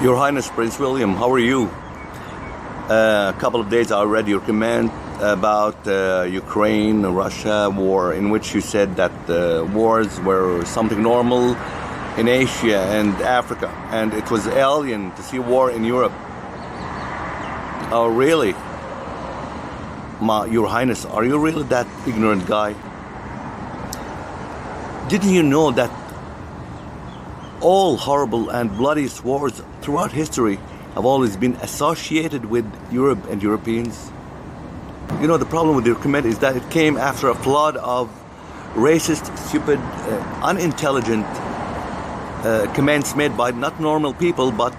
Your Highness Prince William, how are you? A couple of days I read your comment about Ukraine-Russia war, in which you said that wars were something normal in Asia and Africa, and it was alien to see war in Europe. Oh, really? Your Highness, are you really that ignorant guy? Didn't you know that all horrible and bloody wars throughout history have always been associated with Europe and Europeans? You know, the problem with your comment is that it came after a flood of racist, stupid, unintelligent comments made by not normal people, but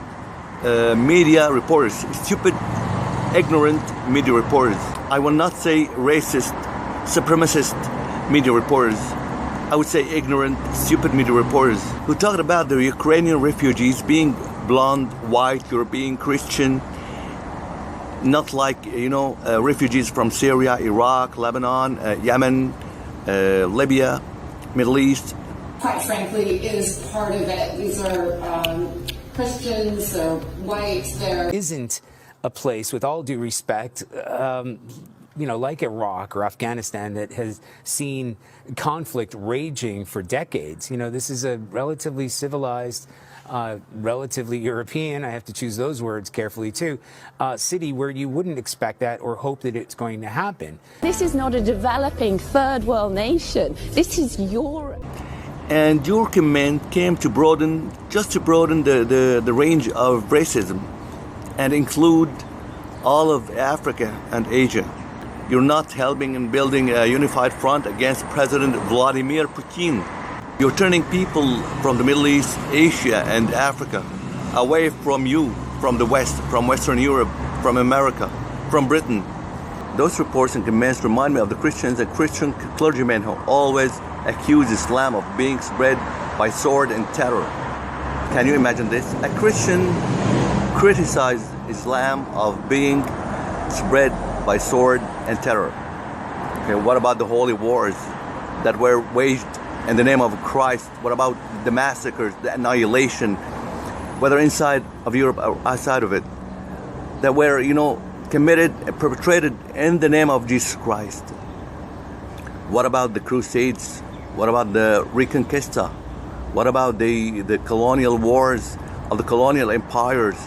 media reporters, stupid, ignorant media reporters. I will not say racist, supremacist media reporters. I would say ignorant, stupid media reporters who talked about the Ukrainian refugees being blonde, white, European, Christian, not like, refugees from Syria, Iraq, Lebanon, Yemen, Libya, Middle East. Quite frankly, is part of it. These are Christians, they're white, they're... Isn't a place, with all due respect, like Iraq or Afghanistan, that has seen conflict raging for decades. This is a relatively civilized, relatively European, I have to choose those words carefully too, city where you wouldn't expect that or hope that it's going to happen. This is not a developing third world nation. This is Europe. And your comment came to broaden the range of racism and include all of Africa and Asia. You're not helping in building a unified front against President Vladimir Putin. You're turning people from the Middle East, Asia, and Africa away from you, from the West, from Western Europe, from America, from Britain. Those reports and comments remind me of the Christians and Christian clergymen who always accuse Islam of being spread by sword and terror. Can you imagine this? A Christian criticized Islam of being spread by sword and terror. Okay, what about the holy wars that were waged in the name of Christ? What about the massacres, the annihilation, whether inside of Europe or outside of it, that were, committed and perpetrated in the name of Jesus Christ? What about the Crusades? What about the Reconquista? What about the colonial wars of the colonial empires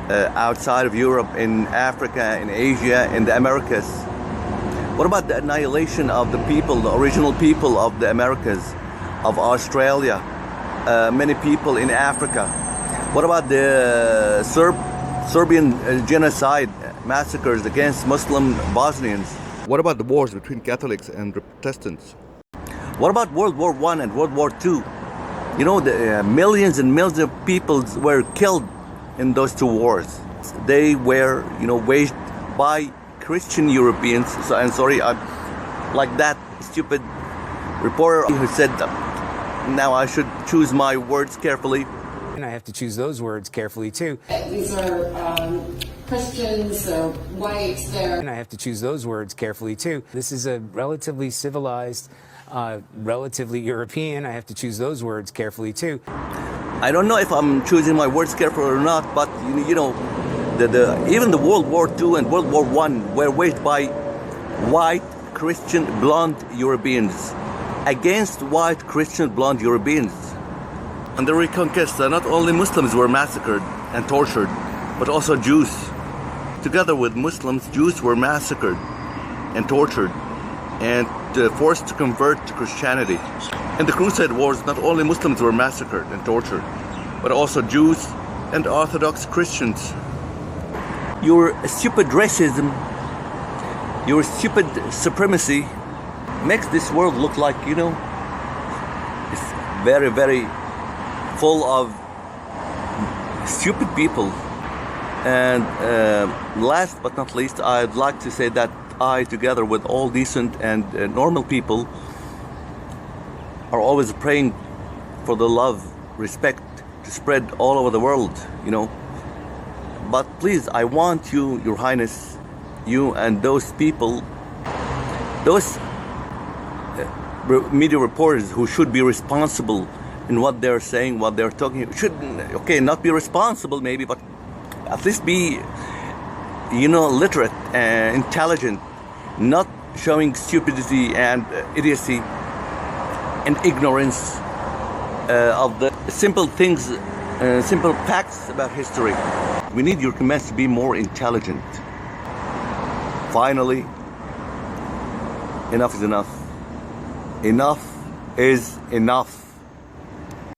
outside of Europe, in Africa, in Asia, in the Americas? What about the annihilation of the people, the original people of the Americas, of Australia, many people in Africa? What about the Serbian genocide massacres against Muslim Bosnians? What about the wars between Catholics and Protestants? What about World War I and World War II? The millions and millions of people were killed in those two wars. They were, waged by Christian Europeans. So I'm sorry, I'm like that stupid reporter who said that. Now I should choose my words carefully. And I have to choose those words carefully too. These are Christians, they're white, they're... And I have to choose those words carefully too. This is a relatively civilized, relatively European, I have to choose those words carefully too. I don't know if I'm choosing my words carefully or not, but even the World War II and World War I were waged by white, Christian, blonde Europeans against white, Christian, blonde Europeans. Under Reconquista, not only Muslims were massacred and tortured, but also Jews. Together with Muslims, Jews were massacred and tortured and forced to convert to Christianity. In the Crusade Wars, not only Muslims were massacred and tortured, but also Jews and Orthodox Christians. Your stupid racism, your stupid supremacy makes this world look like, it's very, very full of stupid people. And last but not least, I'd like to say that I, together with all decent and normal people, are always praying for the love, respect to spread all over the world, But please, I want you, Your Highness, you and those people, those media reporters who should be responsible in what they're saying, what they're talking. Should, okay, not be responsible maybe, but at least be, literate and intelligent, not showing stupidity and idiocy and ignorance of the simple things, simple facts about history. We need your comments to be more intelligent. Finally, enough is enough. Enough is enough.